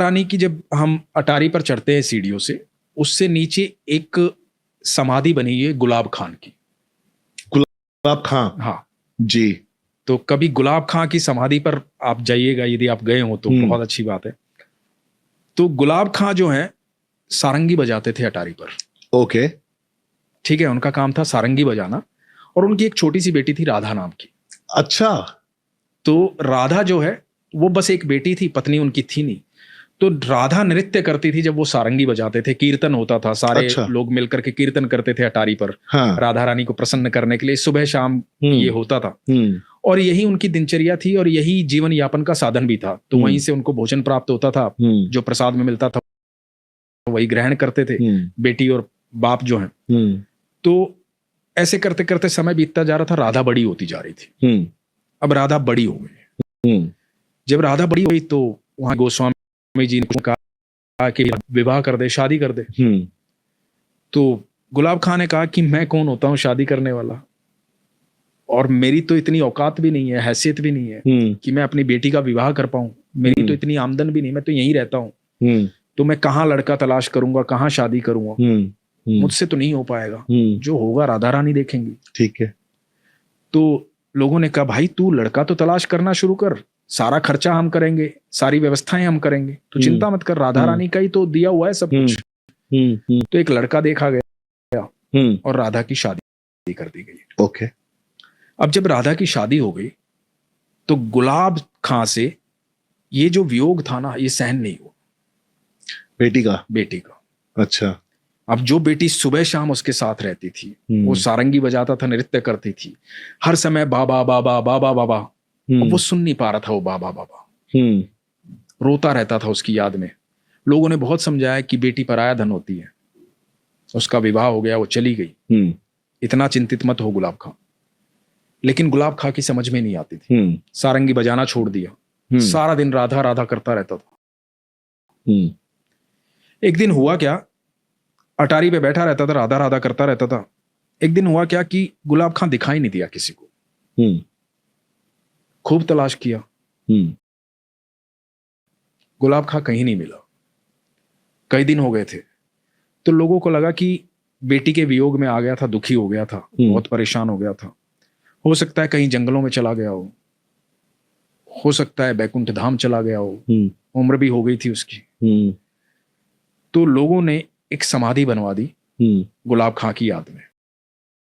रानी की जब हम अटारी पर चढ़ते हैं सीढ़ियों से, उससे नीचे एक समाधि बनी है गुलाब खान की। गुलाब खां? हाँ जी। तो कभी गुलाब खां की समाधि पर आप जाइएगा, यदि आप गए हो तो बहुत अच्छी बात है। तो गुलाब खां जो है सारंगी बजाते थे अटारी पर। ओके। ठीक है, उनका काम था सारंगी बजाना, और उनकी एक छोटी सी बेटी थी राधा नाम की। अच्छा। तो राधा जो है वो बस एक बेटी थी, पत्नी उनकी थी नहीं। तो राधा नृत्य करती थी जब वो सारंगी बजाते थे, कीर्तन होता था, सारे अच्छा। लोग मिलकर के कीर्तन करते थे अटारी पर। हाँ। राधा रानी को प्रसन्न करने के लिए सुबह शाम ये होता था, और यही उनकी दिनचर्या थी और यही जीवन यापन का साधन भी था। तो वहीं से उनको भोजन प्राप्त होता था, जो प्रसाद में मिलता था वही ग्रहण करते थे बेटी और बाप जो हैं। तो ऐसे करते करते समय बीतता जा रहा था, राधा बड़ी होती जा रही थी। अब राधा बड़ी हो गई। जब राधा बड़ी हुई तो वहां गोस्वामी जी ने कहा कि विवाह कर दे, शादी कर दे। तो गुलाब खान ने कहा कि मैं कौन होता हूं शादी करने वाला, और मेरी तो इतनी औकात भी नहीं है, हैसियत भी नहीं है कि मैं अपनी बेटी का विवाह कर पाऊं। मेरी तो इतनी आमदन भी नहीं, मैं तो यहीं रहता हूं। तो मैं कहाँ लड़का तलाश करूंगा, कहाँ शादी करूंगा, मुझसे तो नहीं हो पाएगा। जो होगा राधा रानी देखेंगी। ठीक है। तो लोगों ने कहा भाई तू लड़का तो तलाश करना शुरू कर, सारा खर्चा हम करेंगे, सारी व्यवस्थाएं हम करेंगे, तो चिंता मत कर, राधा रानी का ही तो दिया हुआ है सब कुछ। तो एक लड़का देखा गया और राधा की शादी कर दी गई। ओके। अब जब राधा की शादी हो गई तो गुलाब खां से ये जो वियोग था ना, ये सहन नहीं हुआ बेटी का। अच्छा। अब जो बेटी सुबह शाम उसके साथ रहती थी, वो सारंगी बजाता था, नृत्य करती थी, हर समय बाबा बाबा बाबा बाबा, अब वो सुन नहीं पा रहा था वो बाबा बाबा, रोता रहता था उसकी याद में। लोगों ने बहुत समझाया कि बेटी पराया धन होती है, उसका विवाह हो गया, वो चली गई, इतना चिंतित मत हो गुलाब खां। लेकिन गुलाब खां की समझ में नहीं आती थी, सारंगी बजाना छोड़ दिया, सारा दिन राधा राधा करता रहता था। एक दिन हुआ क्या, अटारी पे बैठा रहता था, राधा राधा करता रहता था। एक दिन हुआ क्या कि गुलाब खां दिखाई नहीं दिया किसी को। खूब तलाश किया, गुलाब खां कहीं नहीं मिला। कई दिन हो गए थे, तो लोगों को लगा कि बेटी के वियोग में आ गया था, दुखी हो गया था, बहुत परेशान हो गया था। हो सकता है कहीं जंगलों में चला गया हो सकता है बैकुंठ धाम चला गया हो, उम्र भी हो गई थी उसकी। तो लोगों ने एक समाधि बनवा दी गुलाब खां की याद में।